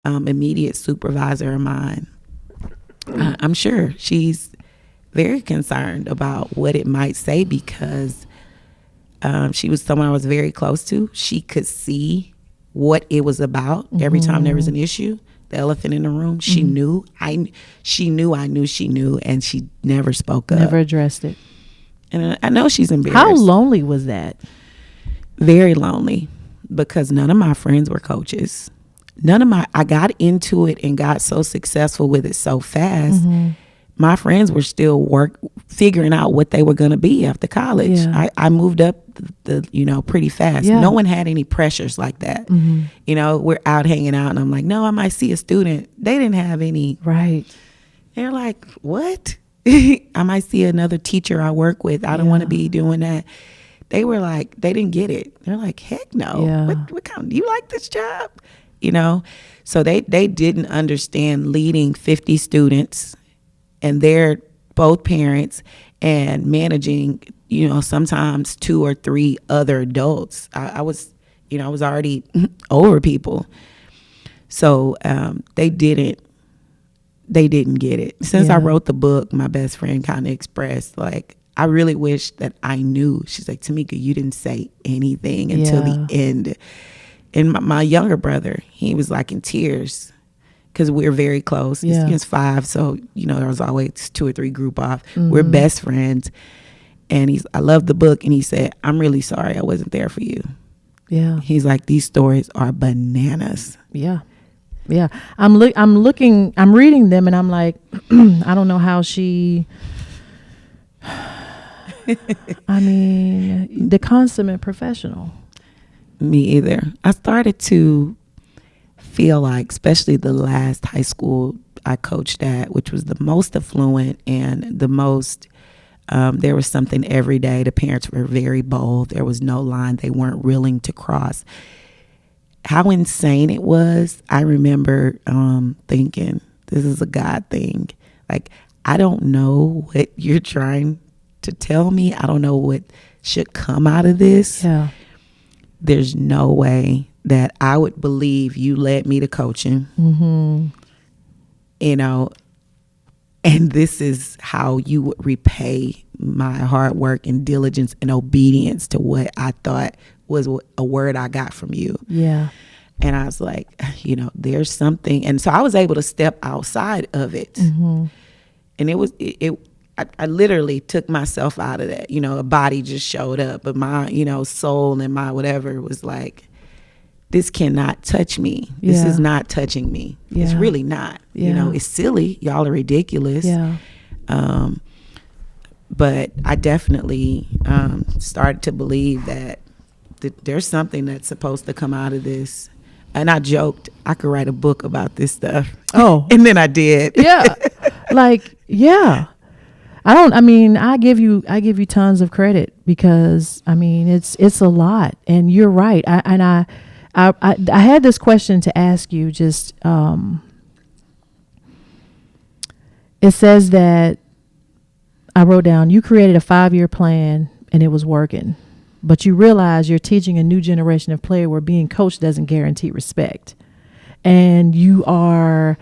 immediate supervisor of mine, I'm sure she's very concerned about what it might say, because she was someone I was very close to. She could see what it was about every time there was an issue. The elephant in the room. She knew. I knew she knew, and she never spoke up. Never addressed it. And I know she's embarrassed. How lonely was that? Very lonely, because none of my friends were coaches. I got into it and got so successful with it so fast. My friends were still figuring out what they were going to be after college. Yeah. I moved up pretty fast. Yeah. No one had any pressures like that. We're out hanging out, and I'm like, no, I might see a student. They didn't have any. Right. They're like, what? I might see another teacher I work with. I don't want to be doing that. They were like, they didn't get it. They're like, heck no. Yeah. What kind? Do you like this job? So they didn't understand leading 50 students, and they're both parents, and managing, sometimes 2 or 3 other adults. I was already over people. So they didn't get it. Since I wrote the book, my best friend kind of expressed, like, I really wish that I knew. She's like, Tamika, you didn't say anything until the end. And my younger brother, he was like in tears, because we're very close. He's 5, so there was always 2 or 3 group off. We're best friends, and I love the book, and he said, I'm really sorry I wasn't there for you. Yeah. He's like, these stories are bananas. Yeah. I'm reading them, and I'm like, I don't know how she. I mean, the consummate professional. Me either. I started to feel like, especially the last high school I coached at, which was the most affluent and the most, there was something every day. The parents were very bold. There was no line they weren't willing to cross. How insane it was. I remember thinking, this is a God thing. Like, I don't know what you're trying to tell me. I don't know what should come out of this. Yeah. There's no way that I would believe you led me to coaching. And this is how you would repay my hard work and diligence and obedience to what I thought was a word I got from you. Yeah. And I was like, there's something. And so I was able to step outside of it. And I literally took myself out of that. A body just showed up, but my, soul and my whatever was like, this cannot touch me. This is not touching me. It's really not. It's silly. Y'all are ridiculous. Yeah. But I definitely started to believe that there's something that's supposed to come out of this. And I joked I could write a book about this stuff. Oh. And then I did. Yeah. I give you tons of credit, because it's a lot, and you're right. I had this question to ask you. Just it says that I wrote down, you created a 5-year plan and it was working, but you realize you're teaching a new generation of player where being coached doesn't guarantee respect, and you are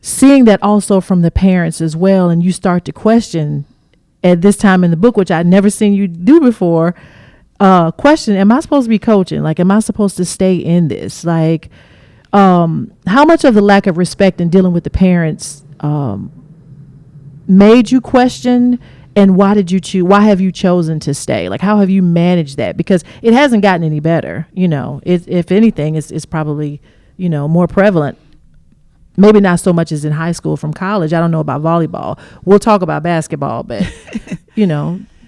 seeing that also from the parents as well. And you start to question at this time in the book, which I'd never seen you do before, question, am I supposed to be coaching? Like, am I supposed to stay in this? Like, how much of the lack of respect in dealing with the parents made you question, and why have you chosen to stay? Like, how have you managed that? Because it hasn't gotten any better. If anything, it's probably, more prevalent. Maybe not so much as in high school from college. I don't know about volleyball. We'll talk about basketball, but,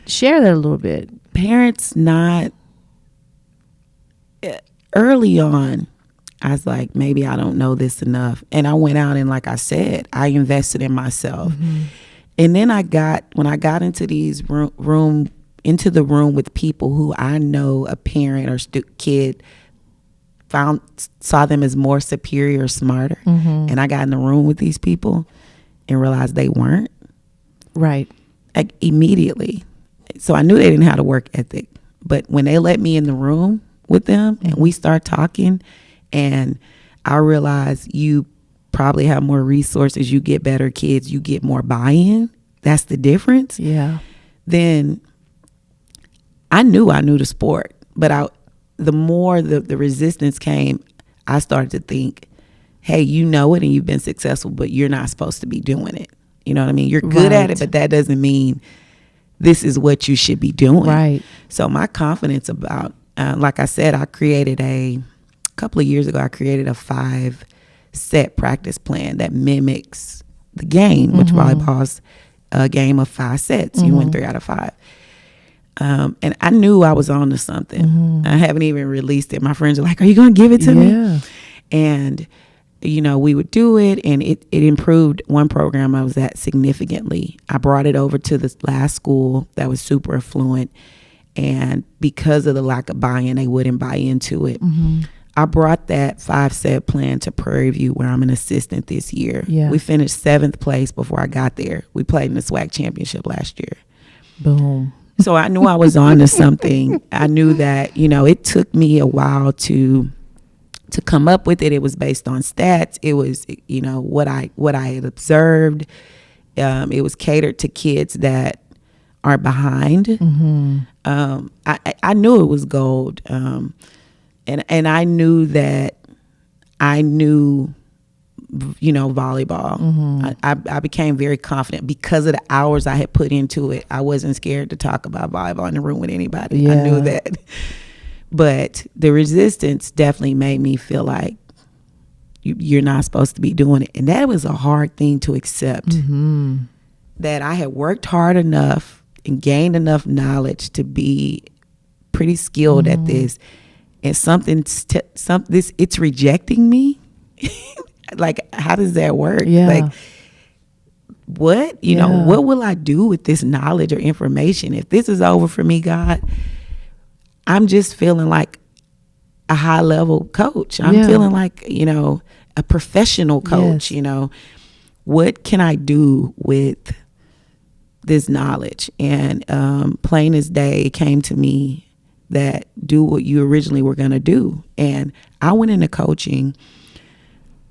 share that a little bit. Parents early on, I was like, maybe I don't know this enough. And I went out and, like I said, I invested in myself. And then when I got into these into the room with people who I know, a parent or kid saw them as more superior or smarter. And I got in the room with these people and realized they weren't. Right. Like, immediately. So I knew they didn't have a work ethic. But when they let me in the room with them and we start talking, and I realized you probably have more resources, you get better kids, you get more buy-in. That's the difference. Yeah. Then I knew the sport, but the more the resistance came, I started to think, hey, you know it and you've been successful, but you're not supposed to be doing it. You know what I mean? You're good at it, but that doesn't mean this is what you should be doing. Right. So my confidence about, like I said, a couple of years ago, I created a 5-set practice plan that mimics the game, which volleyball's a game of 5 sets. You win 3 out of 5. And I knew I was on to something. I haven't even released it. My friends are like, are you going to give it to me? And, we would do it, and it improved one program I was at significantly. I brought it over to this last school that was super affluent, and because of the lack of buy-in, they wouldn't buy into it. I brought that 5-set plan to Prairie View, where I'm an assistant this year. Yeah. We finished 7th place before I got there. We played in the SWAC championship last year. Boom. So I knew I was on to something. I knew that, it took me a while to come up with it. It was based on stats. It was, what I had observed. It was catered to kids that are behind. I knew it was gold. And I knew that I knew, volleyball. I became very confident because of the hours I had put into it. I wasn't scared to talk about volleyball in the room with anybody. Yeah. I knew that. But the resistance definitely made me feel like you're not supposed to be doing it. And that was a hard thing to accept. That I had worked hard enough and gained enough knowledge to be pretty skilled at this. And it's rejecting me. Like, how does that work? Yeah. Like, what? What will I do with this knowledge or information? If this is over for me, God, I'm just feeling like a high level coach. I'm feeling like, a professional coach. What can I do with this knowledge? And plain as day, it came to me that do what you originally were going to do. And I went into coaching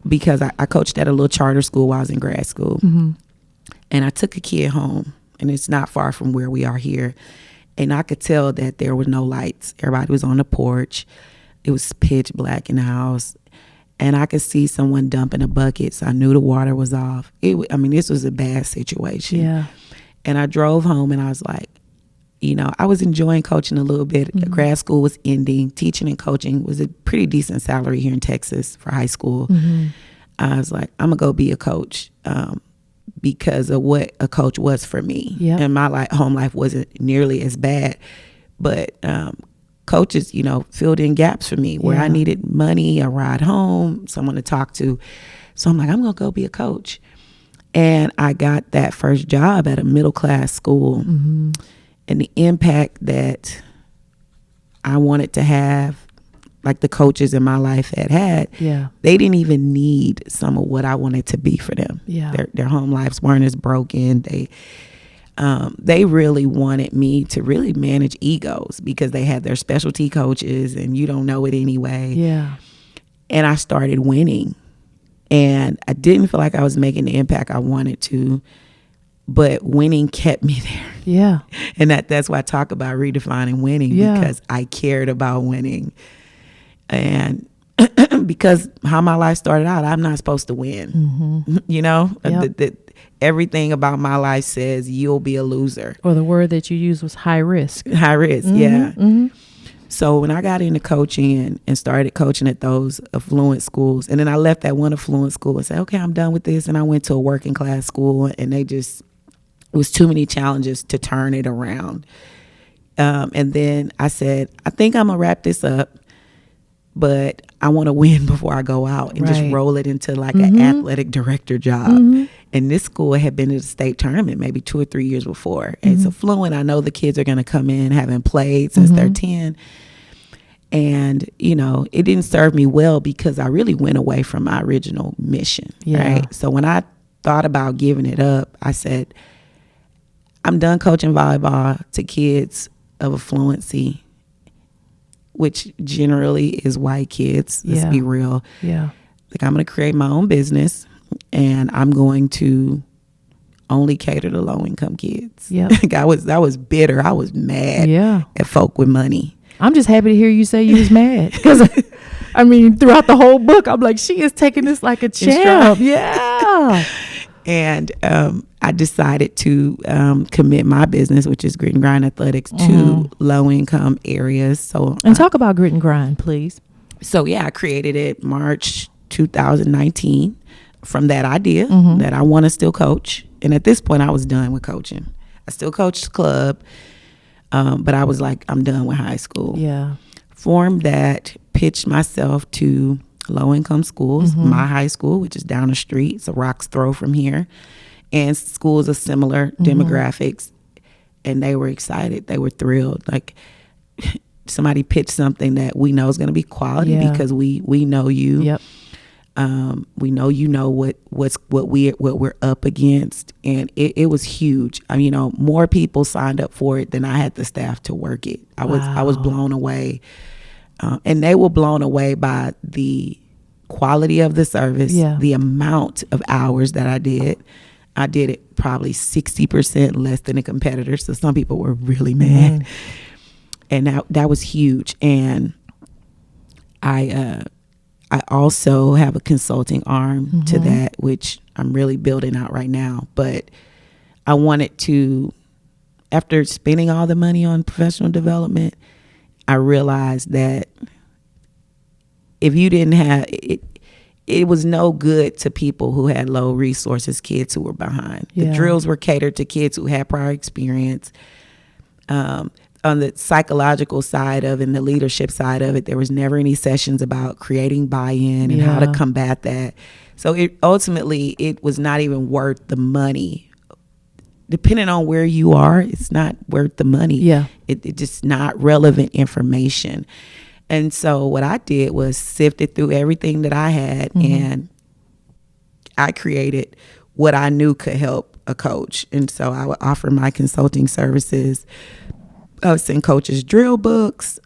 because I coached at a little charter school while I was in grad school. And I took a kid home, and it's not far from where we are here. And I could tell that there were no lights. Everybody was on the porch. It was pitch black in the house. And I could see someone dumping a bucket, so I knew the water was off. This was a bad situation. Yeah. And I drove home, and I was like, I was enjoying coaching a little bit. Grad school was ending. Teaching and coaching was a pretty decent salary here in Texas for high school. I was like, I'm going to go be a coach because of what a coach was for me. Yep. And my home life wasn't nearly as bad. But coaches, filled in gaps for me where I needed money, a ride home, someone to talk to. So I'm like, I'm going to go be a coach. And I got that first job at a middle class school. And the impact that I wanted to have, like the coaches in my life had, they didn't even need some of what I wanted to be for them. Their home lives weren't as broken. They really wanted me to really manage egos because they had their specialty coaches, and you don't know it anyway. And I started winning, and I didn't feel like I was making the impact I wanted to. But winning kept me there. And that's why I talk about redefining winning, because I cared about winning. And because how my life started out, I'm not supposed to win. Everything about my life says you'll be a loser. Or the word that you used was high risk. High risk, So when I got into coaching and started coaching at those affluent schools, and then I left that one affluent school and said, okay, I'm done with this. And I went to a working class school, and it was too many challenges to turn it around. And then I said, I think I'm going to wrap this up, but I want to win before I go out and just roll it into like an athletic director job. And this school had been to the state tournament maybe 2 or 3 years before. And it's affluent. I know the kids are going to come in having played since they're 10. And, it didn't serve me well because I really went away from my original mission. Right. So when I thought about giving it up, I said, I'm done coaching volleyball to kids of affluency, which generally is white kids. Let's be real. like, I'm going to create my own business, and I'm going to only cater to low income kids. Yeah. I was bitter. I was mad at folk with money. I'm just happy to hear you say you was mad, because I mean, throughout the whole book, I'm like, she is taking this like a champ. Yeah. And I decided to commit my business, which is Grit and Grind Athletics, to low income areas. So talk about Grit and Grind, please. So I created it March 2019 from that idea that I want to still coach. And at this point, I was done with coaching. I still coached the club, but I was like, I'm done with high school. Yeah. Formed that, pitched myself to low-income schools, my high school, which is down the street. It's a rock's throw from here. And schools of similar demographics. And they were excited. They were thrilled. Like, somebody pitched something that we know is going to be quality because we know you. Yep. We know what we're up against, and it was huge. I mean, more people signed up for it than I had the staff to work it. I was blown away, and they were blown away by the quality of the service, the amount of hours that I did. I did it probably 60% less than a competitor, so some people were really mad, and that was huge. And I also have a consulting arm to that, which I'm really building out right now. But I wanted to, after spending all the money on professional development, I realized that if you didn't have it, it was no good to people who had low resources, kids who were behind. The drills were catered to kids who had prior experience. On the psychological side of it and the leadership side of it, there was never any sessions about creating buy-in and how to combat that. So it was not even worth the money. Depending on where you are, it's not worth the money. Yeah. It just not relevant information. And so what I did was sifted through everything that I had and I created what I knew could help a coach. And so I would offer my consulting services. I would send coaches drill books,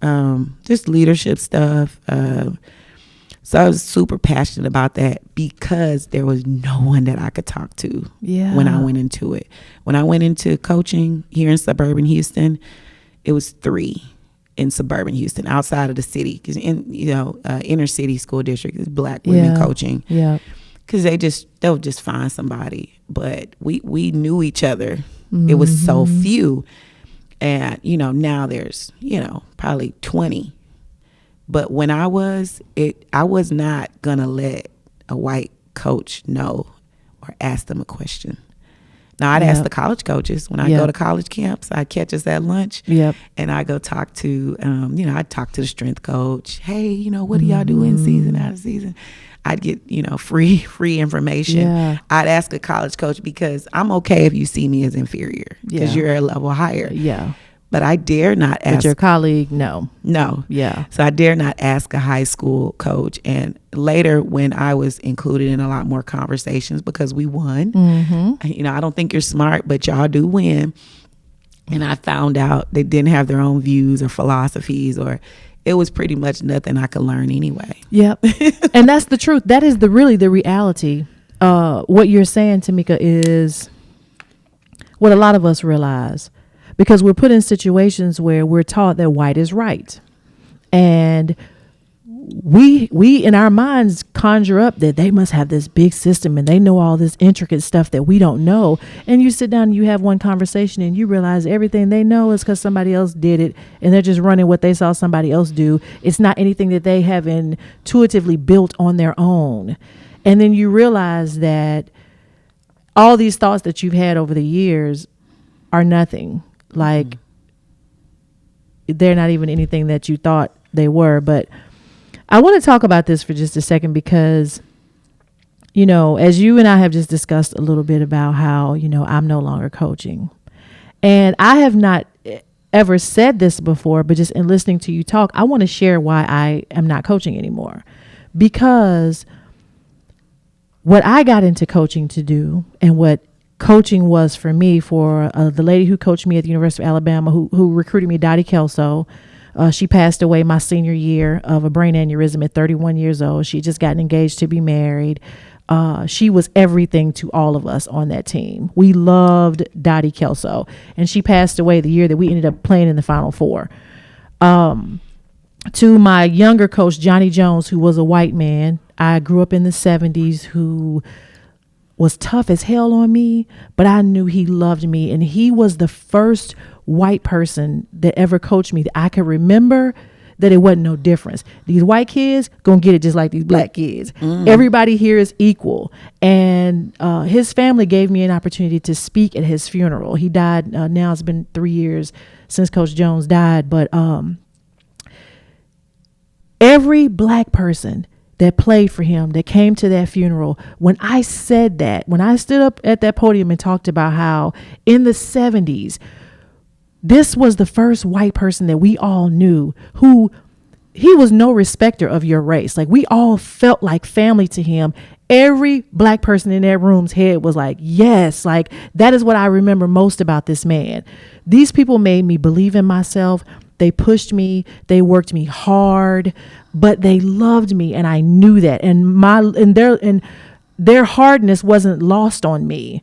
just leadership stuff. So I was super passionate about that because there was no one that I could talk to when I went into it. When I went into coaching here in suburban Houston, it was 3 in suburban Houston outside of the city. Because inner city school district is black women coaching. Yeah. Because they'll just find somebody. But we knew each other. It was so few. And, now there's, probably 20. But when I was not going to let a white coach know or ask them a question. Now, I'd ask the college coaches. When I go to college camps, I'd catch us at lunch. And I go talk to, I'd talk to the strength coach. Hey, what do y'all do in season, out of season? I'd get, free information. I'd ask a college coach because I'm okay if you see me as inferior because you're a level higher. But I dare not ask. But your colleague, no. So I dare not ask a high school coach. And later when I was included in a lot more conversations because we won, I don't think you're smart, but y'all do win. And I found out they didn't have their own views or philosophies, or it was pretty much nothing I could learn anyway. Yep. And that's the truth. That is really the reality. What you're saying, Tamika, is what a lot of us realize. Because we're put in situations where we're taught that white is right. And we in our minds conjure up that they must have this big system and they know all this intricate stuff that we don't know. And you sit down and you have one conversation and you realize everything they know is because somebody else did it and they're just running what they saw somebody else do. It's not anything that they have intuitively built on their own. And then you realize that all these thoughts that you've had over the years are nothing. Like they're not even anything that you thought they were. But I want to talk about this for just a second because, as you and I have just discussed a little bit about how, I'm no longer coaching. And I have not ever said this before, but just in listening to you talk, I want to share why I am not coaching anymore. Because what I got into coaching to do and what coaching was for me, for the lady who coached me at the University of Alabama, who recruited me, Dottie Kelso, She passed away my senior year of a brain aneurysm at 31 years old. She just gotten engaged to be married. She was everything to all of us on that team. We loved Dottie Kelso, and she passed away the year that we ended up playing in the Final Four. To my younger coach, Johnny Jones, who was a white man, I grew up in the 70s, who was tough as hell on me, but I knew he loved me. And he was the first white person that ever coached me that I could remember that it wasn't no difference. These white kids gonna get it just like these black kids. Everybody here is equal. And his family gave me an opportunity to speak at his funeral. He died, now it's been 3 years since Coach Jones died, but every black person that played for him, that came to that funeral, when I said that, when I stood up at that podium and talked about how in the 70s, this was the first white person that we all knew who, he was no respecter of your race. Like, we all felt like family to him. Every black person in that room's head was like, yes, like that is what I remember most about this man. These people made me believe in myself. They pushed me, they worked me hard, but they loved me, and I knew that. And their hardness wasn't lost on me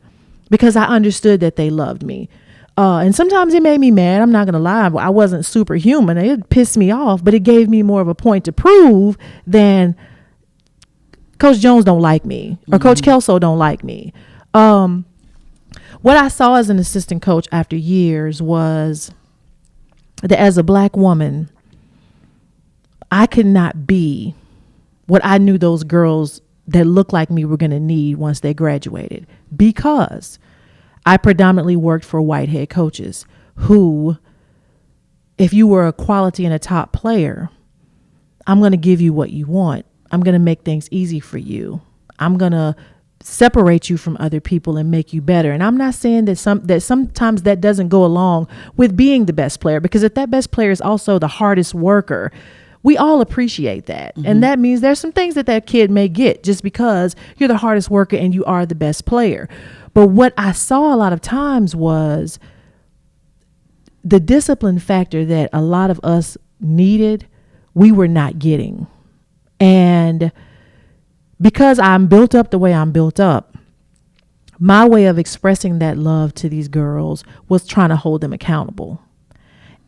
because I understood that they loved me. And sometimes it made me mad. I'm not going to lie. I wasn't superhuman. It pissed me off, but it gave me more of a point to prove than Coach Jones don't like me or Coach Kelso don't like me. What I saw as an assistant coach after years was that as a black woman, I could not be what I knew those girls that looked like me were going to need once they graduated, because I predominantly worked for white head coaches who, if you were a quality and a top player, I'm going to give you what you want. I'm going to make things easy for you. I'm going to separate you from other people and make you better. And I'm not saying that sometimes that doesn't go along with being the best player, because if that best player is also the hardest worker, we all appreciate that. And that means there's some things that kid may get just because you're the hardest worker and you are the best player. But what I saw a lot of times was the discipline factor that a lot of us needed, we were not getting. And because I'm built up the way I'm built up, my way of expressing that love to these girls was trying to hold them accountable.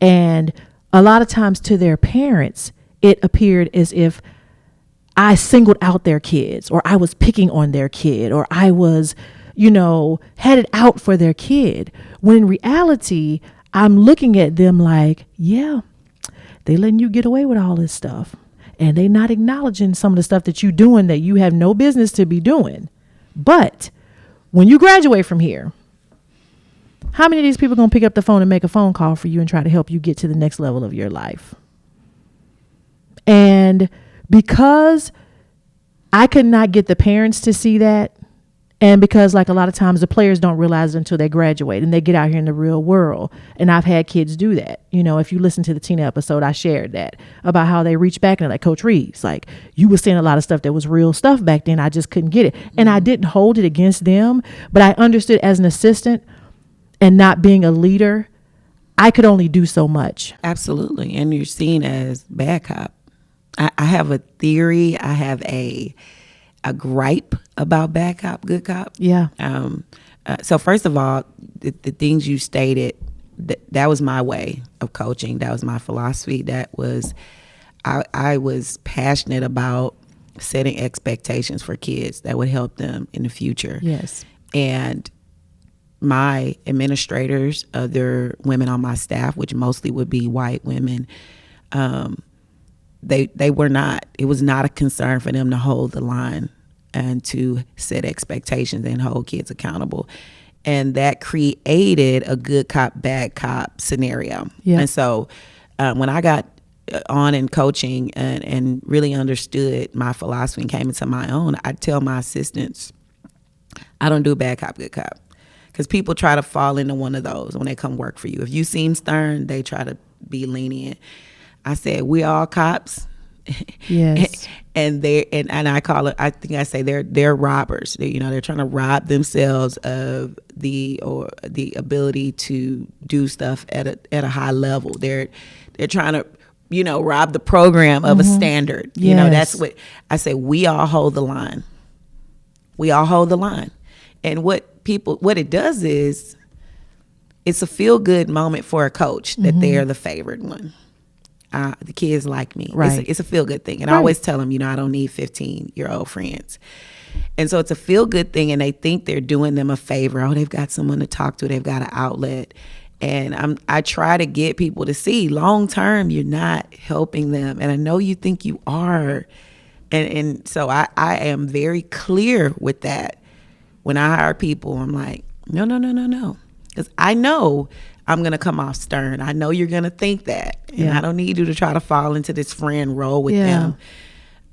And a lot of times to their parents, it appeared as if I singled out their kids, or I was picking on their kid, or I was, headed out for their kid. When in reality, I'm looking at them like, yeah, they letting you get away with all this stuff. And they not acknowledging some of the stuff that you're doing that you have no business to be doing. But when you graduate from here, how many of these people are going to pick up the phone and make a phone call for you and try to help you get to the next level of your life? And because I could not get the parents to see that, and because like a lot of times the players don't realize it until they graduate and they get out here in the real world. And I've had kids do that. If you listen to the Tina episode, I shared that about how they reach back and they're like, Coach Reeves, like, you were saying a lot of stuff that was real stuff back then. I just couldn't get it. And I didn't hold it against them, but I understood as an assistant and not being a leader, I could only do so much. Absolutely. And you're seen as bad cop. I have a theory. I have a gripe about bad cop, good cop. Yeah. So first of all, the things you stated, that was my way of coaching. That was my philosophy. That was, I was passionate about setting expectations for kids that would help them in the future. Yes. And my administrators, other women on my staff, which mostly would be white women, they were not, it was not a concern for them to hold the line and to set expectations and hold kids accountable. And that created a good cop, bad cop scenario. Yeah. And so when I got on in coaching and really understood my philosophy and came into my own, I tell my assistants, I don't do bad cop, good cop. Because people try to fall into one of those when they come work for you. If you seem stern, they try to be lenient. I said, we all cops. Yes. and I call it, I think I say they're robbers. They're trying to rob themselves of the ability to do stuff at a high level. They're trying to rob the program of a standard. Yes. That's what I say. We all hold the line. We all hold the line. And what it does is, it's a feel good moment for a coach that they're the favored one. The kids like me. Right. It's a feel good thing. And I always tell them, I don't need 15-year-old friends. And so it's a feel good thing, and they think they're doing them a favor. Oh, they've got someone to talk to. They've got an outlet. And I try to get people to see long term, you're not helping them. And I know you think you are. And so I am very clear with that. When I hire people, I'm like, no. Because I know I'm going to come off stern. I know you're going to think that. And I don't need you to try to fall into this friend role with them.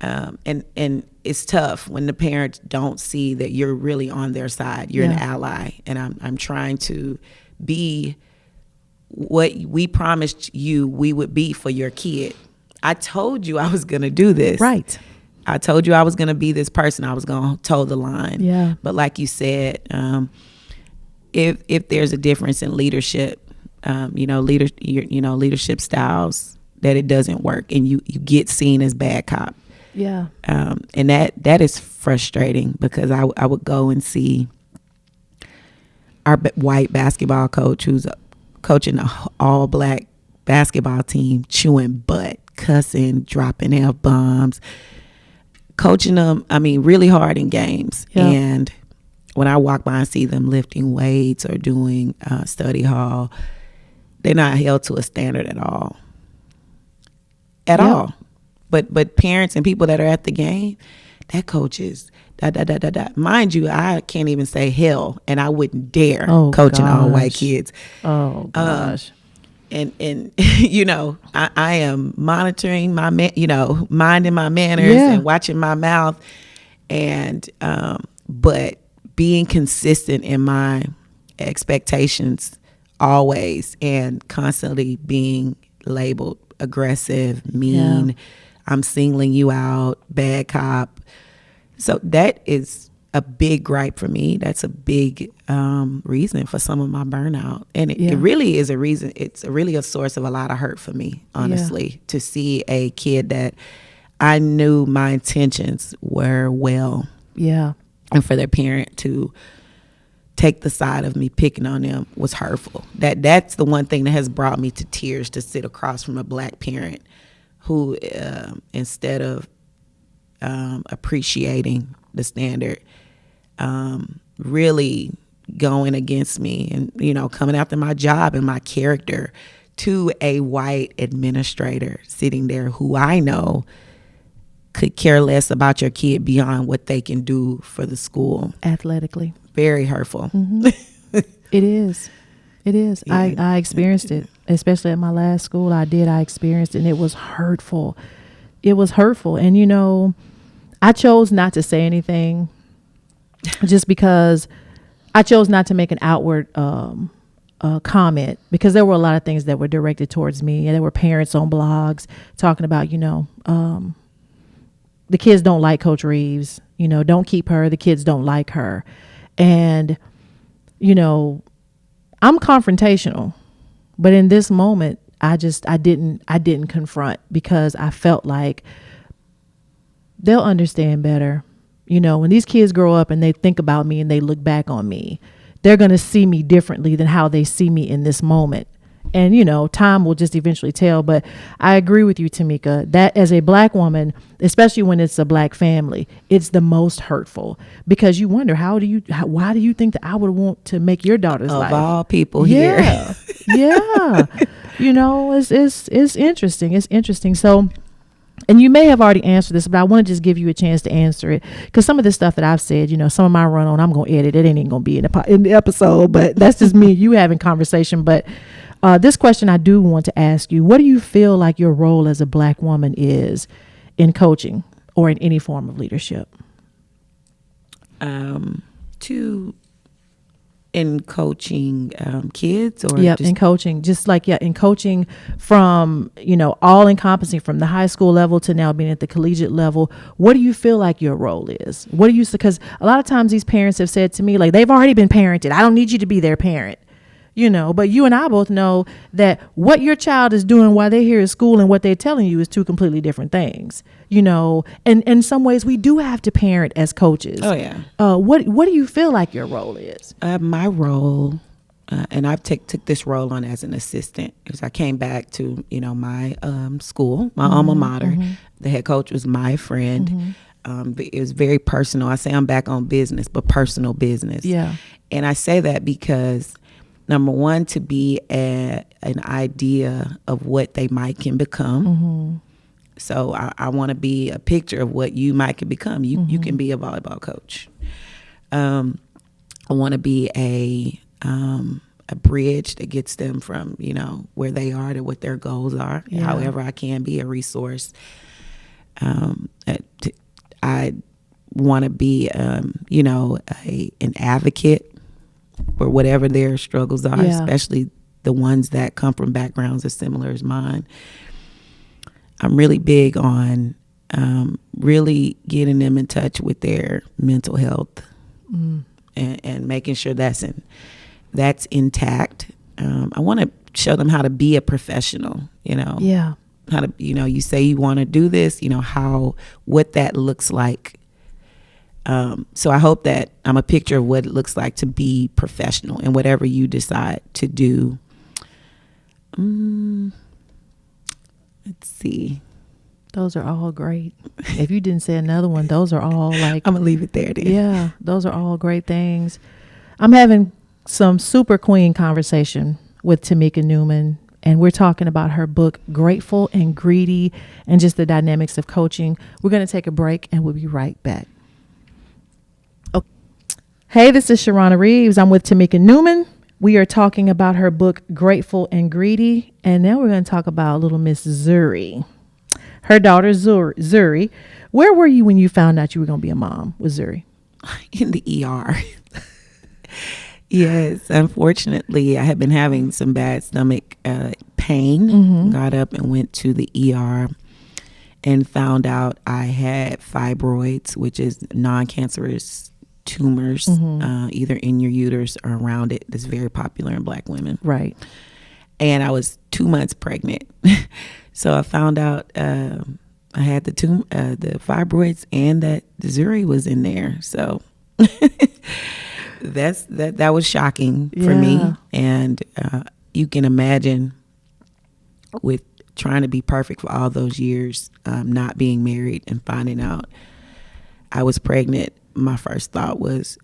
And it's tough when the parents don't see that you're really on their side. You're an ally. And I'm trying to be what we promised you we would be for your kid. I told you I was going to do this. Right. I told you I was going to be this person. I was going to toe the line. Yeah. But like you said, if there's a difference in leadership, leadership styles, that it doesn't work, and you get seen as bad cop. Yeah. And that is frustrating, because I would go and see our white basketball coach, who's coaching an all black basketball team, chewing butt, cussing, dropping F-bombs, coaching them, really hard in games. Yeah. And when I walk by and see them lifting weights or doing study hall, they're not held to a standard at all. At all. But parents and people that are at the game, that coach is da. Mind you, I can't even say hell, and I wouldn't dare coaching all white kids. Oh gosh. And I am monitoring minding my manners and watching my mouth, and but being consistent in my expectations always, and constantly being labeled aggressive, mean, I'm singling you out, bad cop. So that is a big gripe for me. That's a big reason for some of my burnout. And it really is a reason. It's really a source of a lot of hurt for me, honestly, to see a kid that I knew my intentions were well. Yeah. And for their parent to take the side of me picking on them was hurtful. That's the one thing that has brought me to tears, to sit across from a black parent who, instead of appreciating the standard, really going against me and, coming after my job and my character, to a white administrator sitting there who I know could care less about your kid beyond what they can do for the school. Athletically. Very hurtful. It is. Yeah. I experienced it, especially at my last school. I experienced it, and it was hurtful. And, I chose not to say anything, just because I chose not to make an outward comment, because there were a lot of things that were directed towards me, and there were parents on blogs talking about, the kids don't like Coach Reeves, don't keep her. The kids don't like her. And, I'm confrontational, but in this moment, I didn't confront, because I felt like they'll understand better. When these kids grow up and they think about me and they look back on me, they're going to see me differently than how they see me in this moment. And, time will just eventually tell. But I agree with you, Tamika, that as a black woman, especially when it's a black family, it's the most hurtful, because you wonder, why do you think that I would want to make your daughter's life? Of all people here. Yeah. It's interesting. It's interesting. So, and you may have already answered this, but I want to just give you a chance to answer it, because some of the stuff that I've said, some of my run on, I'm going to edit. It ain't even going to be in the episode, but that's just me and you having conversation. But this question I do want to ask you: what do you feel like your role as a black woman is in coaching or in any form of leadership? In coaching kids, or in coaching, in coaching from, all encompassing, from the high school level to now being at the collegiate level. What do you feel like your role is? What do you, because a lot of times these parents have said to me, like, they've already been parented. I don't need you to be their parent. But you and I both know that what your child is doing while they're here at school and what they're telling you is two completely different things, and in some ways we do have to parent as coaches. Oh yeah. What do you feel like your role is? My role, and I've took this role on as an assistant, because I came back to my school, my alma mater. The head coach was my friend. But it was very personal. I say I'm back on business, but personal business. Yeah. And I say that because, number one, to be an idea of what they might can become. So I want to be a picture of what you might can become. You can be a volleyball coach. I want to be a bridge that gets them from where they are to what their goals are. Yeah. However, I can be a resource. I want to be an advocate for whatever their struggles are, especially the ones that come from backgrounds as similar as mine. I'm really big on really getting them in touch with their mental health and making sure that's intact. I want to show them how to be a professional, Yeah. how to, you say you want to do this, what that looks like. So I hope that I'm a picture of what it looks like to be professional in whatever you decide to do. Let's see. Those are all great. If you didn't say another one, those are all like, I'm gonna leave it there then. Yeah, those are all great things. I'm having some super queen conversation with Tamika Newman, and we're talking about her book, Grateful and Greedy, and just the dynamics of coaching. We're going to take a break, and we'll be right back. Okay. Hey, this is Sharona Reeves. I'm with Tamika Newman. We are talking about her book, Grateful and Greedy, and now we're going to talk about little Miss Zuri. Her daughter, Zuri. Where were you when you found out you were going to be a mom with Zuri? In the ER. Yes, unfortunately, I had been having some bad stomach pain. Got up and went to the ER and found out I had fibroids, which is non-cancerous tumors, either in your uterus or around it. That's very popular in Black women. Right. And I was 2 months pregnant. So I found out I had the fibroids and that the Zuri was in there. So that was shocking for me. And you can imagine, with trying to be perfect for all those years, not being married and finding out I was pregnant, my first thought was,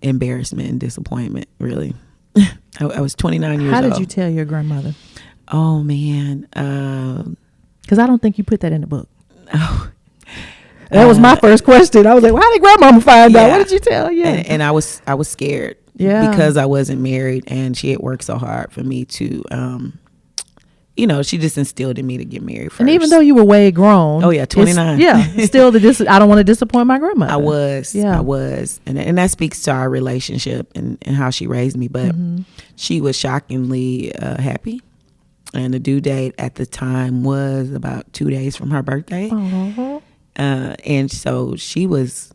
embarrassment and disappointment, really. I was 29 years old. How did you tell your grandmother? Oh, man. Because I don't think you put that in the book. Oh, that was my first question. I was like, well, how did grandmama find out? What did you tell? Yeah. And I was scared. Yeah. Because I wasn't married and she had worked so hard for me to, she just instilled in me to get married first. And even though you were way grown. Oh, yeah, 29. Still I don't want to disappoint my grandmother. I was. And that speaks to our relationship and how she raised me. But she was shockingly happy. And the due date at the time was about 2 days from her birthday. And so she was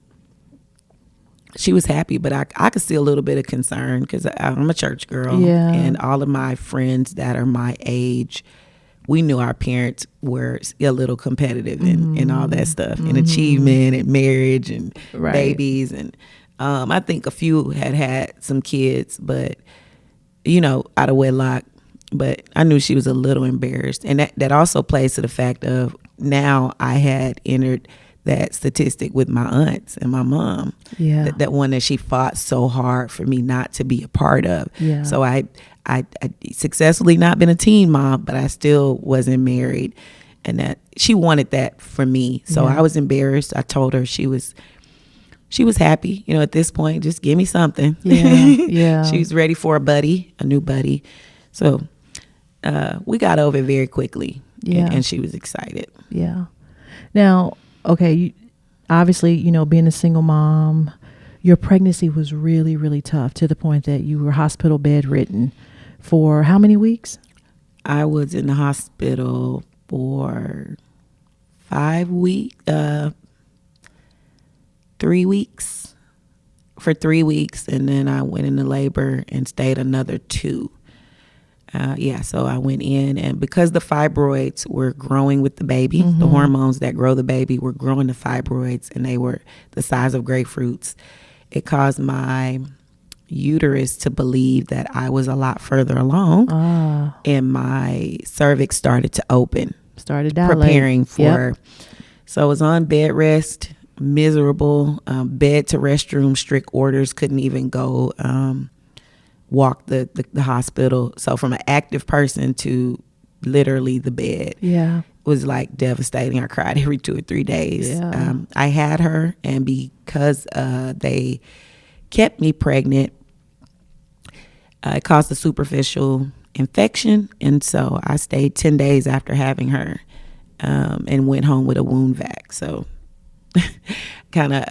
happy, but I could see a little bit of concern because I'm a church girl. Yeah. And all of my friends that are my age, we knew our parents were a little competitive and all that stuff, and achievement and marriage and babies. And I think a few had some kids, but, out of wedlock. But I knew she was a little embarrassed. And that also plays to the fact of now I had entered that statistic with my aunts and my mom. Yeah. That one that she fought so hard for me not to be a part of. Yeah. So I successfully not been a teen mom, but I still wasn't married. And that she wanted that for me. So I was embarrassed. I told her she was happy, at this point, just give me something. Yeah. She was ready for a new buddy. So we got over it very quickly. Yeah. And she was excited. Yeah. Now, okay, obviously, being a single mom, your pregnancy was really, really tough to the point that you were hospital bedridden for how many weeks? I was in the hospital for 3 weeks. For 3 weeks, and then I went into labor and stayed another 2. Yeah, so I went in, and because the fibroids were growing with the baby, the hormones that grow the baby were growing the fibroids, and they were the size of grapefruits. It caused my uterus to believe that I was a lot further along, and my cervix started to open. Started dilating. Preparing for. So I was on bed rest, miserable, bed to restroom, strict orders, couldn't even go walk the hospital. So from an active person to literally the bed. Yeah. Was like devastating. I cried every 2 or 3 days. Yeah. I had her, and because they kept me pregnant, it caused a superficial infection, and so I stayed 10 days after having her, and went home with a wound vac. So kind of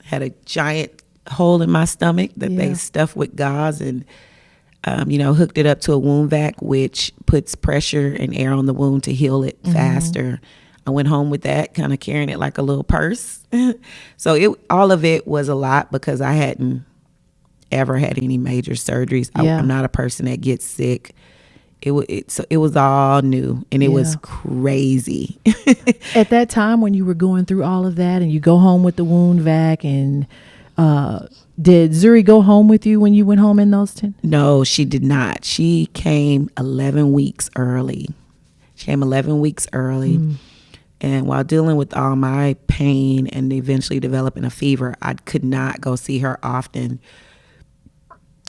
had a giant hole in my stomach that they stuffed with gauze, and hooked it up to a wound vac, which puts pressure and air on the wound to heal it faster. I went home with that, kind of carrying it like a little purse. So all of it was a lot because I hadn't ever had any major surgeries. I'm not a person that gets sick. It was all new, and it was crazy. At that time when you were going through all of that, and you go home with the wound vac, and did Zuri go home with you when you went home in those 10? No, she did not. She came 11 weeks early. And while dealing with all my pain and eventually developing a fever, I could not go see her often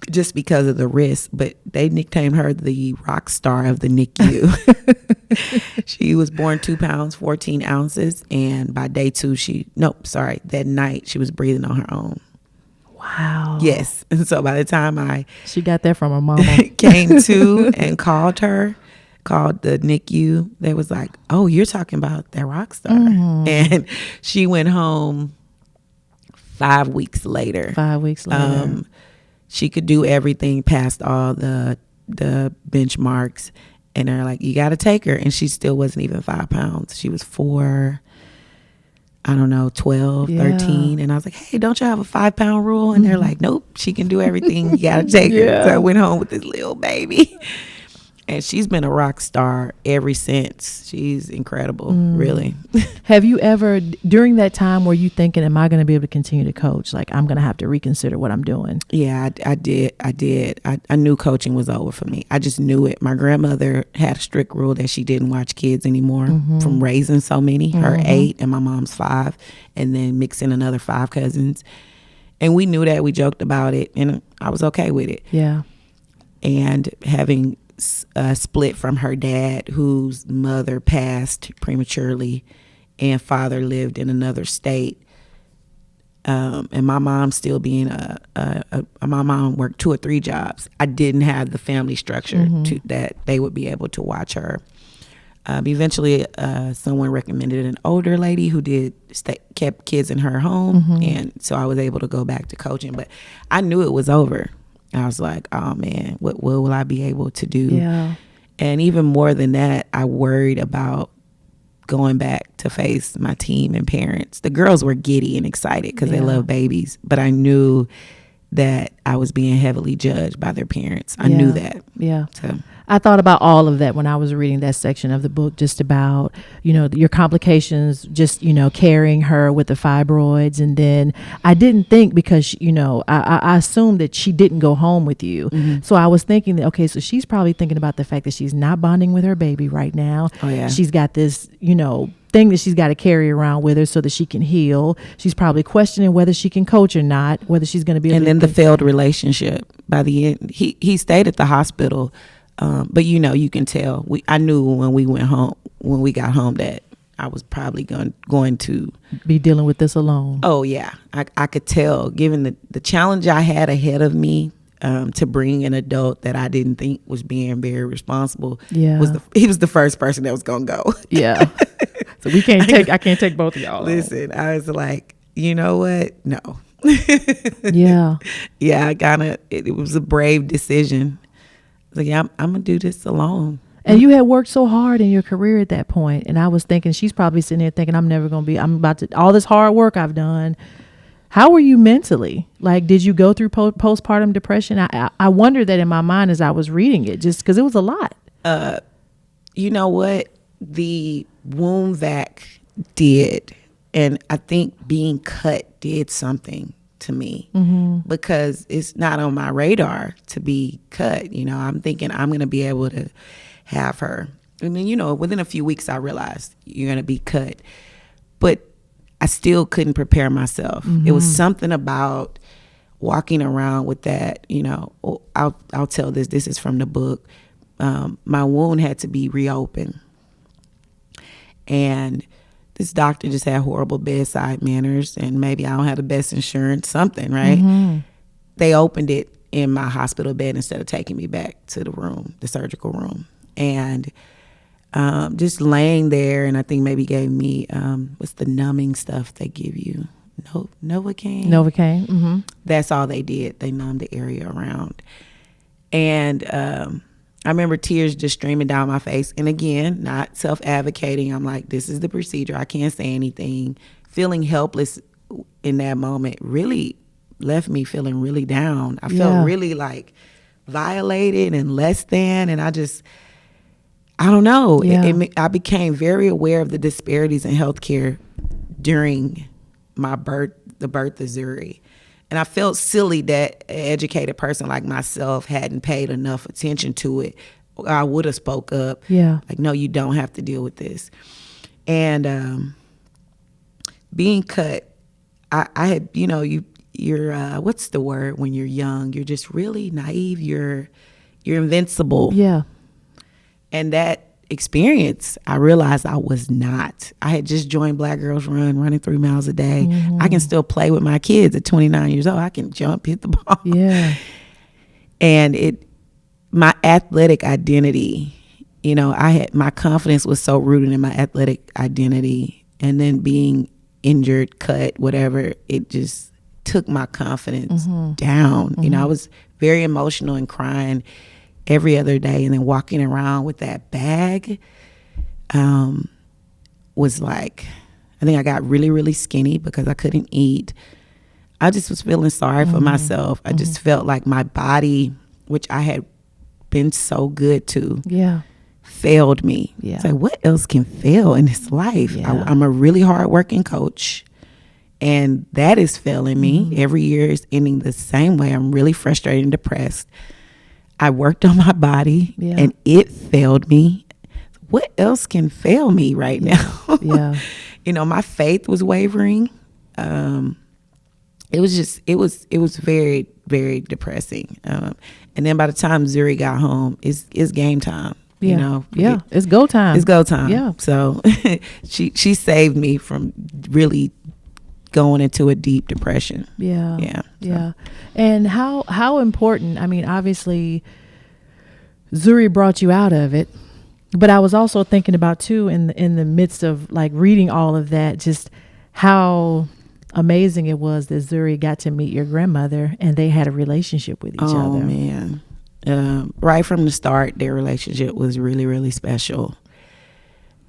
just because of the risk. But they nicknamed her the rock star of the NICU. She was born 2 pounds, 14 ounces. And by day 2, that night she was breathing on her own. Wow. Yes. And so by the time she got that from her mama. Came to and called the NICU, they was like, oh, you're talking about that rock star. And she went home 5 weeks later. 5 weeks later. She could do everything past all the benchmarks, and they're like, you got to take her. And she still wasn't even 5 pounds. She was 4, 12, 13. And I was like, hey, don't you have a 5 pound rule? And they're like, nope, she can do everything. You got to take her. So I went home with this little baby. And she's been a rock star ever since. She's incredible, really. Have you ever, during that time, were you thinking, am I going to be able to continue to coach? Like, I'm going to have to reconsider what I'm doing. Yeah, I did. I knew coaching was over for me. I just knew it. My grandmother had a strict rule that she didn't watch kids anymore from raising so many, her 8 and my mom's 5, and then mixing another 5 cousins. And we knew that. We joked about it, and I was okay with it. Yeah. And having split from her dad, whose mother passed prematurely and father lived in another state, and my mom still being my mom worked 2 or 3 jobs. I didn't have the family structure that they would be able to watch her. Eventually someone recommended an older lady who kept kids in her home, and so I was able to go back to coaching. But I knew it was over. I was like, oh man, what will I be able to do? Yeah. And even more than that, I worried about going back to face my team and parents. The girls were giddy and excited because they love babies, but I knew that I was being heavily judged by their parents. I knew that. Yeah. So I thought about all of that when I was reading that section of the book, just about, your complications, just, carrying her with the fibroids. And then I didn't think, because, I assumed that she didn't go home with you. So I was thinking that, okay, so she's probably thinking about the fact that she's not bonding with her baby right now. Oh, yeah. She's got this, thing that she's got to carry around with her so that she can heal. She's probably questioning whether she can coach or not, whether she's going to be able and then the failed relationship. By the end, he stayed at the hospital. But you can tell. I knew when we got home, that I was probably going to be dealing with this alone. Oh yeah, I could tell, given the challenge I had ahead of me, to bring an adult that I didn't think was being very responsible. Yeah, he was the first person that was gonna go. Yeah, so I can't take both of y'all. Listen, I was like, you know what? No. Yeah. Yeah, it was a brave decision. Like, yeah, I'm gonna do this alone. And you had worked so hard in your career at that point, and I was thinking she's probably sitting there thinking, I'm about to all this hard work I've done. How were you mentally? Like, did you go through postpartum depression? I wondered that in my mind as I was reading it, just because it was a lot. You know what? The womb vac did. And I think being cut did something to me because it's not on my radar to be cut. You know, I'm thinking I'm going to be able to have her. And then, you know, within a few weeks, I realized you're going to be cut. But I still couldn't prepare myself. It was something about walking around with that, you know, I'll tell this is from the book. My wound had to be reopened. And this doctor just had horrible bedside manners, and maybe I don't have the best insurance, something, right? They opened it in my hospital bed instead of taking me back to the room, the surgical room. And just laying there, and I think maybe gave me, what's the numbing stuff they give you? Novocaine? Novocaine. That's all they did. They numbed the area around. And I remember tears just streaming down my face. And again, not self-advocating. I'm like, this is the procedure. I can't say anything. Feeling helpless in that moment really left me feeling really down. I felt really like violated and less than. And I don't know. I became very aware of the disparities in healthcare during my birth, the birth of Zuri. And I felt silly that an educated person like myself hadn't paid enough attention to it. I would have spoke up. Yeah. Like, no, you don't have to deal with this. And being cut, I had, you know, you're what's the word when you're young? You're just really naive. You're invincible. Yeah. And that experience, I realized I was not. I had just joined Black Girls Run, running 3 miles a day. I can still play with my kids at 29 years old. I can jump, hit the ball. Yeah. And my athletic identity, you know, my confidence was so rooted in my athletic identity. And then being injured, cut, whatever, it just took my confidence down. You know, I was very emotional and crying every other day, and then walking around with that bag was like, I think I got really, really skinny because I couldn't eat. I just was feeling sorry for myself. I just felt like my body, which I had been so good to, failed me. It's like, what else can fail in this life? I'm a really hardworking coach, and that is failing me. Every year is ending the same way. I'm really frustrated and depressed. I worked on my body and it failed me. What else can fail me right now? You know, my faith was wavering. It was very, very depressing. And then by the time Zuri got home, it's game time. You know, it's go time. It's go time. Yeah. So she saved me from really going into a deep depression. Yeah. And how important, I mean, obviously Zuri brought you out of it, but I was also thinking about too in the midst of like reading all of that, just how amazing it was that Zuri got to meet your grandmother and they had a relationship with each other. Oh man. Right from the start, their relationship was really, really special.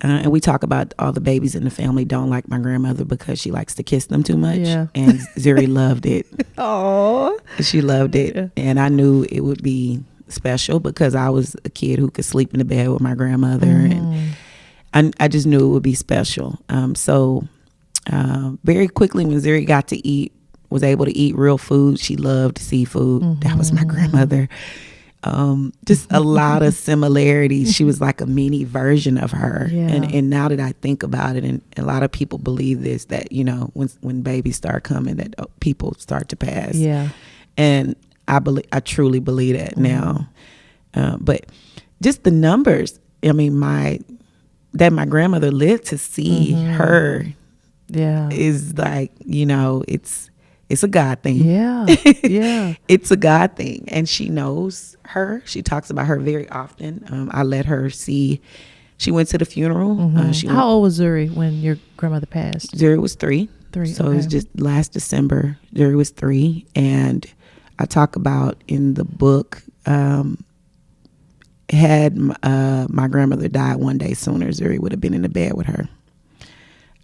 And we talk about all the babies in the family don't like my grandmother because she likes to kiss them too much. Yeah. And Zuri loved it. Oh, She loved it. Yeah. And I knew it would be special because I was a kid who could sleep in the bed with my grandmother. And I just knew it would be special. So very quickly when Zuri got to was able to eat real food, she loved seafood. That was my grandmother. Just a lot of similarities. She was like a mini version of her. And now that I think about it, and a lot of people believe this, that, you know, when babies start coming, that people start to pass. And I truly believe that now. But just the numbers, I mean, my grandmother lived to see her is like, you know, it's a God thing. It's a God thing. And she knows her. She talks about her very often. I let her see. She went to the funeral. How old was Zuri when your grandmother passed? Zuri was 3. So it was just last December. Zuri was 3. And I talk about in the book, had my grandmother died one day sooner, Zuri would have been in the bed with her.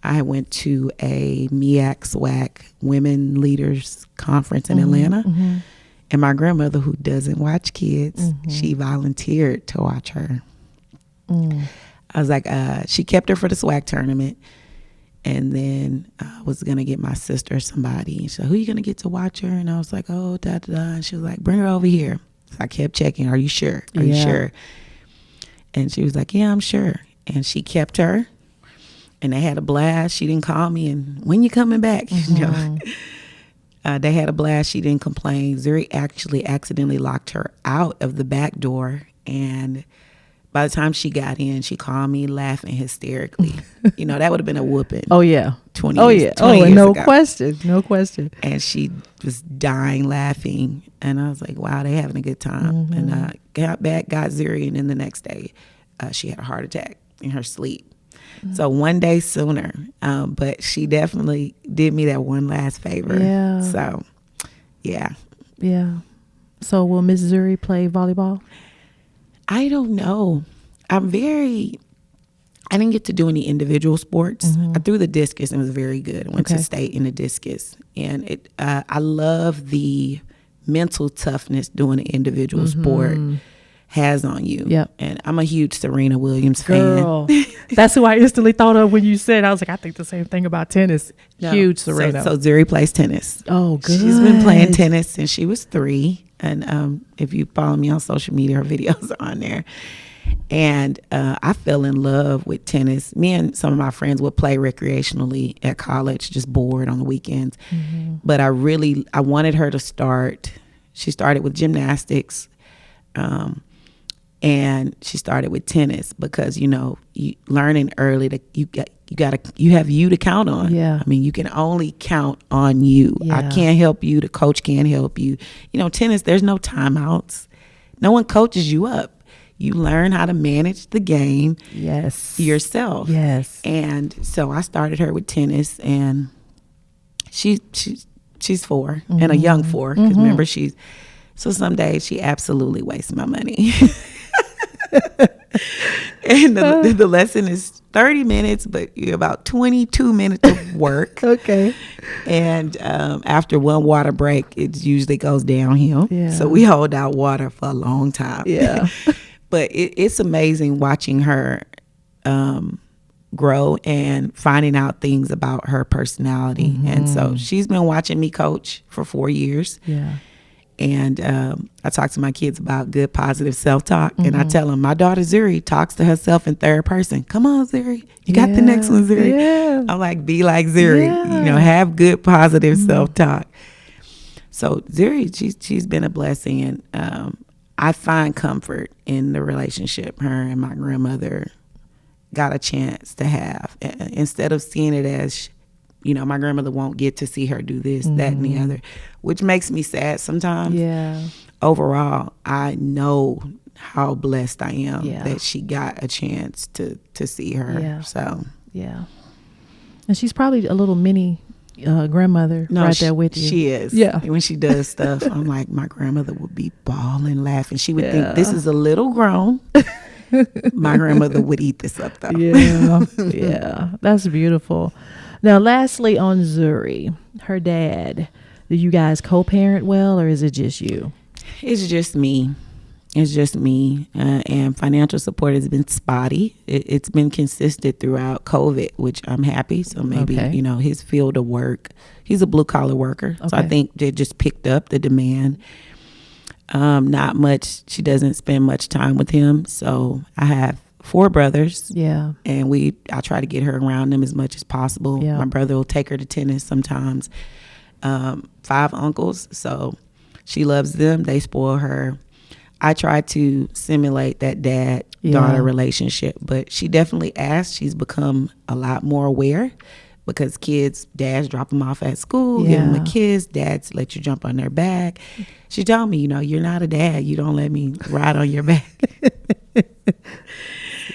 I went to a MEAC SWAC Women Leaders Conference in Atlanta. And my grandmother, who doesn't watch kids, she volunteered to watch her. I was like, she kept her for the SWAC tournament. And then I was going to get my sister or somebody. So who you going to get to watch her? And I was like, oh, da, da, da. And she was like, bring her over here. So I kept checking. Are you sure? Are you sure? And she was like, yeah, I'm sure. And she kept her. And they had a blast. She didn't call me. And when you coming back? You know? They had a blast. She didn't complain. Zuri actually accidentally locked her out of the back door. And by the time she got in, she called me laughing hysterically. You know, that would have been a whooping. Oh, yeah. 20 years, 20 years no ago. question. No question. And she was dying laughing. And I was like, wow, they having a good time. And I got back, got Zuri. And then the next day, she had a heart attack in her sleep. So one day sooner, but she definitely did me that one last favor. Yeah. So, yeah. Yeah. So will Miss Zuri play volleyball? I don't know. I didn't get to do any individual sports. I threw the discus and was very good. I went to state in the discus. And I love the mental toughness doing an individual sport has on you. Yep. And I'm a huge Serena Williams Girl. fan. That's who I instantly thought of when you said. I was like, I think the same thing about tennis. No. Huge Serena. So Zuri plays tennis. Oh, good. She's been playing tennis since she was 3. And if you follow me on social media, her videos are on there. And I fell in love with tennis. Me and some of my friends would play recreationally at college, just bored on the weekends. But I wanted her to start. She started with gymnastics. And she started with tennis because, you know, you learning early that you have you to count on. Yeah. I mean, you can only count on you. Yeah. I can't help you. The coach can't help you. You know, tennis, there's no timeouts. No one coaches you up. You learn how to manage the game yourself. Yes. And so I started her with tennis, and she's 4 and a young 4. Because remember, so some days she absolutely wastes my money. And the lesson is 30 minutes, but you're about 22 minutes of work. Okay. And after one water break, it usually goes downhill. Yeah. So we hold out water for a long time. Yeah. But it's amazing watching her grow and finding out things about her personality. And so she's been watching me coach for 4 years. Yeah. And I talk to my kids about good, positive self-talk. And I tell them, my daughter Zuri talks to herself in third person. Come on, Zuri. You got the next one, Zuri. Yeah. I'm like, be like Zuri. Yeah. You know, have good, positive self-talk. So Zuri, she's been a blessing. And I find comfort in the relationship her and my grandmother got a chance to have. Instead of seeing it as, you know, my grandmother won't get to see her do this, that, and the other, which makes me sad sometimes. Yeah. Overall, I know how blessed I am Yeah. that she got a chance to see her. Yeah. So, Yeah. And she's probably a little mini grandmother there with you. She is. Yeah. When she does stuff, I'm like, my grandmother would be bawling, laughing. She would think this is a little grown. My grandmother would eat this up, though. Yeah. Yeah. That's beautiful. Now, lastly, on Zuri, her dad, do you guys co-parent well, or is it just you? It's just me. It's just me. And financial support has been spotty. It's been consistent throughout COVID, which I'm happy. So maybe, you know, his field of work, he's a blue collar worker. Okay. So I think they just picked up the demand. Not much. She doesn't spend much time with him. So I have 4 brothers. Yeah. And I try to get her around them as much as possible. Yeah. My brother will take her to tennis sometimes. 5 uncles. So she loves them. They spoil her. I try to simulate that dad-daughter relationship, but she definitely asks. She's become a lot more aware because dads drop them off at school, give them a kiss, dads let you jump on their back. She told me, you know, you're not a dad. You don't let me ride on your back.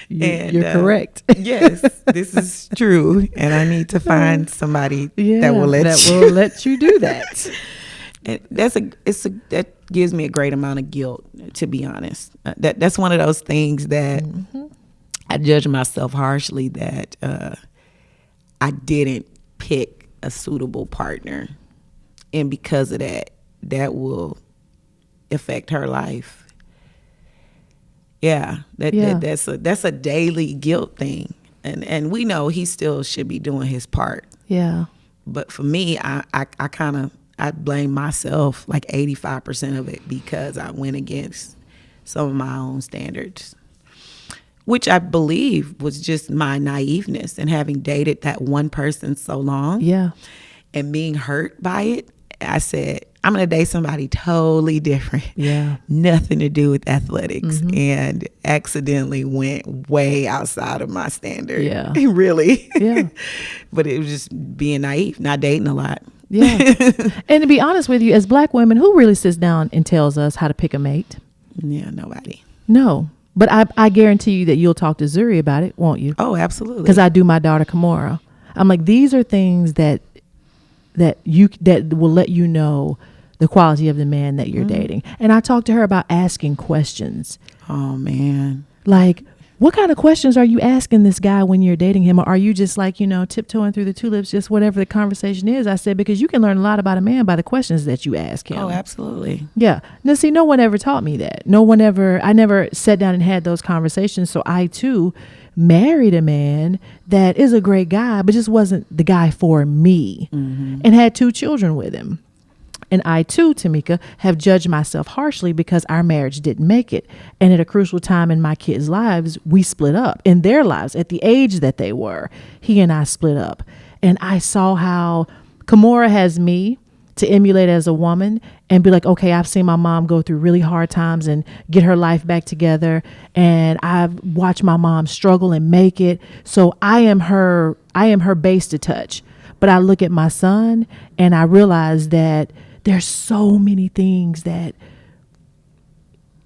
You're correct. Yes, this is true. And I need to find somebody that will let you do that. And that gives me a great amount of guilt, to be honest. That's one of those things that I judge myself harshly, that I didn't pick a suitable partner, and because of that, that will affect her life. Yeah, that's a daily guilt thing, and we know he still should be doing his part. Yeah. But for me, I blame myself like 85% of it because I went against some of my own standards, which I believe was just my naiveness and having dated that one person so long. Yeah. And being hurt by it. I said, I'm going to date somebody totally different. Yeah. Nothing to do with athletics. And accidentally went way outside of my standard. Yeah. Really. Yeah. But it was just being naive, not dating a lot. Yeah. And to be honest with you, as Black women, who really sits down and tells us how to pick a mate? Yeah, nobody. No. But I guarantee you that you'll talk to Zuri about it, won't you? Oh, absolutely. Because I do my daughter Kimora. I'm like, these are things that will let you know the quality of the man that you're dating. And I talked to her about asking questions. Oh, man. Like, what kind of questions are you asking this guy when you're dating him? Or are you just like, tiptoeing through the tulips, just whatever the conversation is? I said, because you can learn a lot about a man by the questions that you ask him. Oh, absolutely. Yeah. Now, see, no one ever taught me that. I never sat down and had those conversations. So I too married a man that is a great guy, but just wasn't the guy for me, and had 2 children with him. And I too, Tamika, have judged myself harshly because our marriage didn't make it. And at a crucial time in my kids' lives, we split up. In their lives, at the age that they were, he and I split up. And I saw how Kimora has me to emulate as a woman and be like, okay, I've seen my mom go through really hard times and get her life back together. And I've watched my mom struggle and make it. So I am her base to touch. But I look at my son and I realize that there's so many things that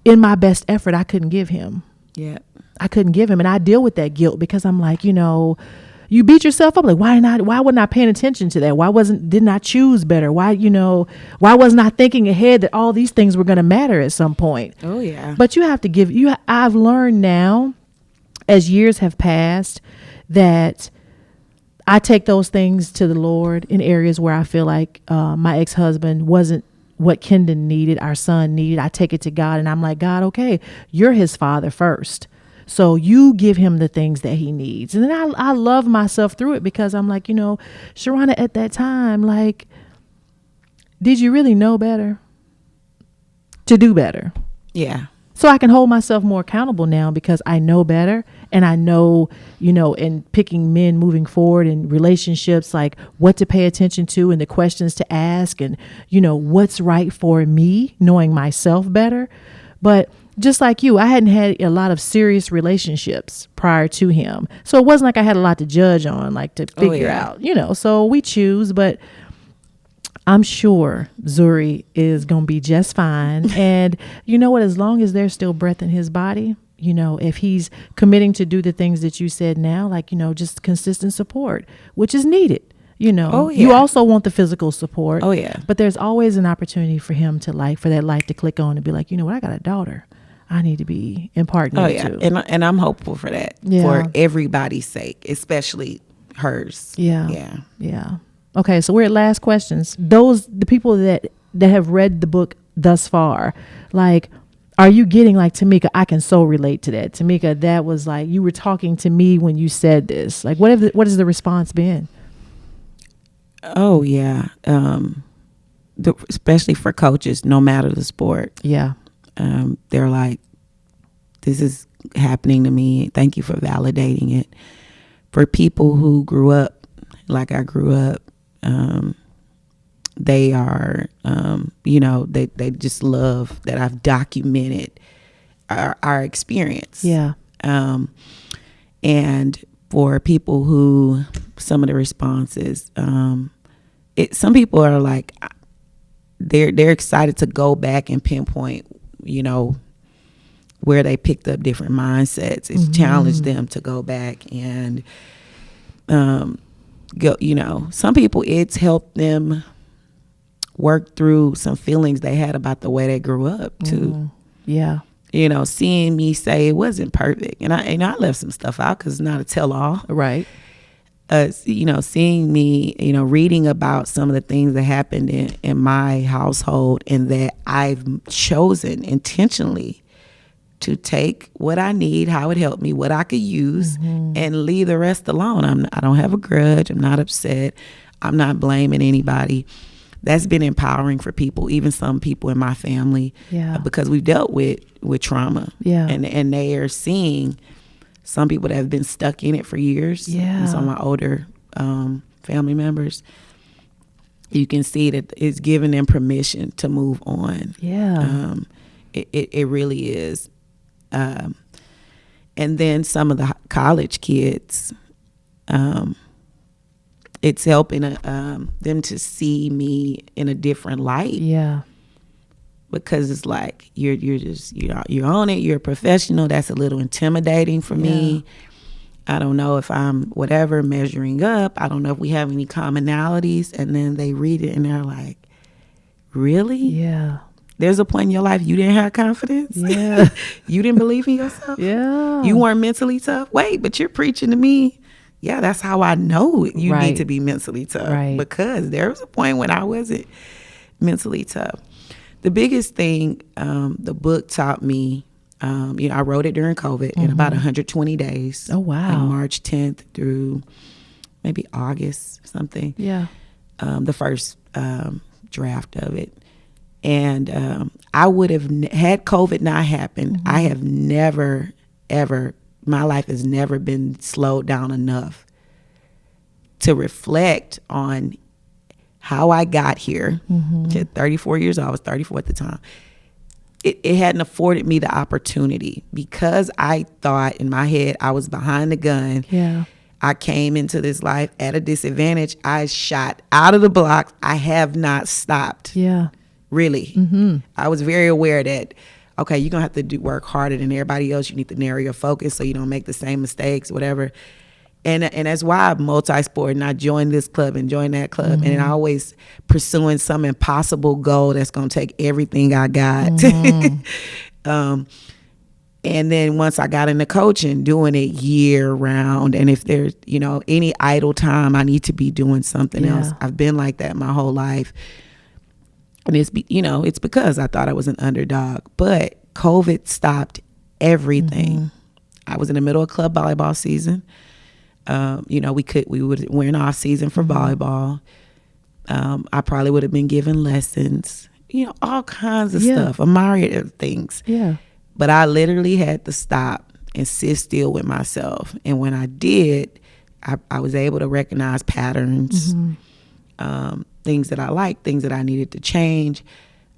in my best effort, I couldn't give him. Yeah. I couldn't give him. And I deal with that guilt because I'm like, you beat yourself up. Like, why wasn't I paying attention to that? Didn't I choose better? Why wasn't I thinking ahead that all these things were going to matter at some point? Oh, yeah. But you have to I've learned now as years have passed that I take those things to the Lord in areas where I feel like my ex-husband wasn't what Kendon needed, our son needed. I take it to God and I'm like, God, okay, you're his father first. So you give him the things that he needs. And then I love myself through it because I'm like, Sharana, at that time, like, did you really know better to do better? Yeah. So I can hold myself more accountable now because I know better. And I know, in picking men moving forward in relationships, like what to pay attention to and the questions to ask and, what's right for me, knowing myself better. But just like you, I hadn't had a lot of serious relationships prior to him. So it wasn't like I had a lot to judge on, like to figure out, so we choose. But I'm sure Zuri is going to be just fine. And you know what? As long as there's still breath in his body, if he's committing to do the things that you said now, like, just consistent support, which is needed. Oh, yeah. You also want the physical support. Oh, yeah. But there's always an opportunity for him to for that light to click on and be like, what? I got a daughter. I need to be imparting Oh, it yeah. to. And I'm hopeful for that, for everybody's sake, especially hers. Yeah. Yeah. Yeah. Okay. So we're at last questions. The people that have read the book thus far, like, are you getting like, Tamika, I can so relate to that. Tamika, that was like, you were talking to me when you said this. Like, what has the response been? Oh, yeah. Especially for coaches, no matter the sport. Yeah. They're like, this is happening to me. Thank you for validating it. For people who grew up like I grew up, they are, they just love that I've documented our experience. Yeah. And for people who, some of the responses, some people are like, they're excited to go back and pinpoint, where they picked up different mindsets. It's challenged them to go back and, go, some people, it's helped them work through some feelings they had about the way they grew up too. Yeah. Seeing me say it wasn't perfect. And I left some stuff out because it's not a tell-all. Right. seeing me, reading about some of the things that happened in my household, and that I've chosen intentionally to take what I need, how it helped me, what I could use, and leave the rest alone. I don't have a grudge. I'm not upset. I'm not blaming anybody. That's been empowering for people, even some people in my family, because we've dealt with trauma, and they are seeing some people that have been stuck in it for years. And some of my older family members, you can see that it's giving them permission to move on. It really is. And then some of the college kids, it's helping them to see me in a different light. Because it's like you're just you're on it. You're a professional. That's a little intimidating for me. I don't know if I'm whatever measuring up. I don't know if we have any commonalities. And then they read it and they're like, "Really? There's a point in your life you didn't have confidence. You didn't believe in yourself. You weren't mentally tough. Wait, but you're preaching to me. Yeah, that's how I know you need to be mentally tough. Because there was a point when I wasn't mentally tough." The biggest thing the book taught me, I wrote it during COVID in about 120 days. Oh, wow. Like March 10th through maybe August something. The first draft of it. And I would have, had COVID not happened, I have never, ever, my life has never been slowed down enough to reflect on how I got here. At 34 years old, I was 34 at the time. It hadn't afforded me the opportunity, because I thought in my head I was behind the gun. I came into this life at a disadvantage. I shot out of the blocks. I have not stopped. Really. I was very aware that, okay, you're going to have to work harder than everybody else. You need to narrow your focus so you don't make the same mistakes, whatever. And that's why I'm multi-sport, and I joined this club and joined that club. And I always pursuing some impossible goal that's going to take everything I got. And then once I got into coaching, doing it year round. And if there's, any idle time, I need to be doing something else. I've been like that my whole life. And it's because I thought I was an underdog. But COVID stopped everything. I was in the middle of club volleyball season. We're in off season for volleyball. I probably would have been given lessons, all kinds of stuff, a myriad of things. But I literally had to stop and sit still with myself. And when I did, I was able to recognize patterns, things that I liked, things that I needed to change.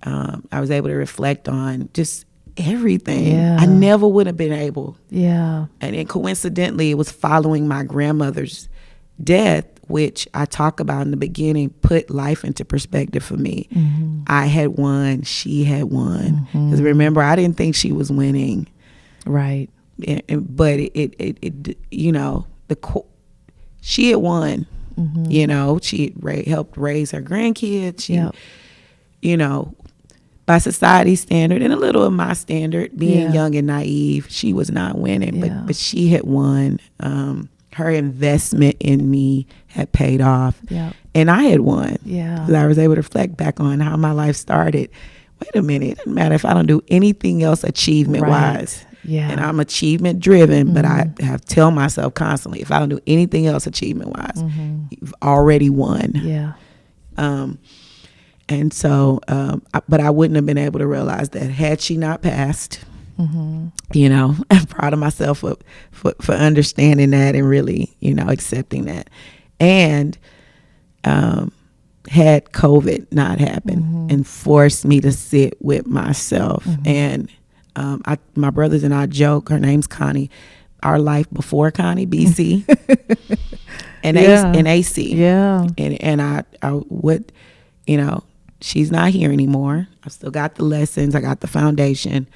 I was able to reflect on just everything. I never would have been able. And then coincidentally, it was following my grandmother's death, which I talk about in the beginning, put life into perspective for me. I had won, she had won. Because remember, I didn't think she was winning. But she had won. She helped raise her grandkids. She, by society's standard and a little of my standard, being young and naive, she was not winning, but she had won. Her investment in me had paid off, and I had won. Because I was able to reflect back on how my life started. Wait a minute, it doesn't matter if I don't do anything else achievement wise. And I'm achievement driven, but I have to tell myself constantly, if I don't do anything else achievement wise, you've already won. And so, but I wouldn't have been able to realize that had she not passed. I'm proud of myself for understanding that and really, accepting that. And had COVID not happened and forced me to sit with myself. And my brothers and I joke, her name's Connie, our life before Connie, BC, and AC. And I would, she's not here anymore. I've still got the lessons. I got the foundation.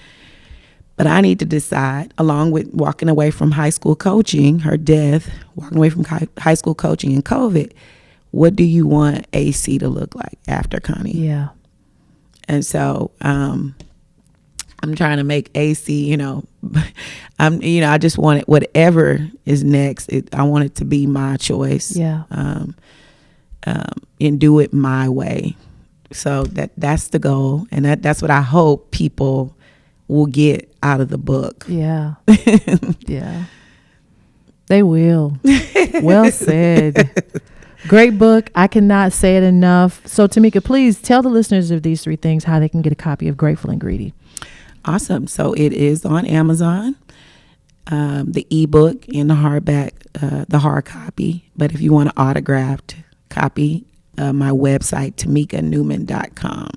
But I need to decide, along with walking away from high school coaching, her death, walking away from high school coaching and COVID, what do you want AC to look like after Connie? And so I'm trying to make AC, I just want it, whatever is next. I want it to be my choice. Yeah. And do it my way. So that's the goal. And that's what I hope people will get out of the book. Yeah. Yeah. They will. Well said. Great book. I cannot say it enough. So Tamika, please tell the listeners of these 3 things how they can get a copy of Grateful and Greedy. Awesome. So it is on Amazon, the ebook and the hardback, the hard copy. But if you want an autographed copy, my website, TamikaNewman.com.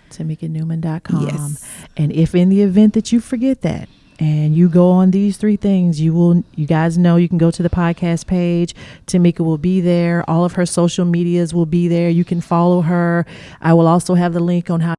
TamikaNewman.com. Yes. And if in the event that you forget that and you go on these 3 things, you guys know you can go to the podcast page. Tamika will be there. All of her social medias will be there. You can follow her. I will also have the link on how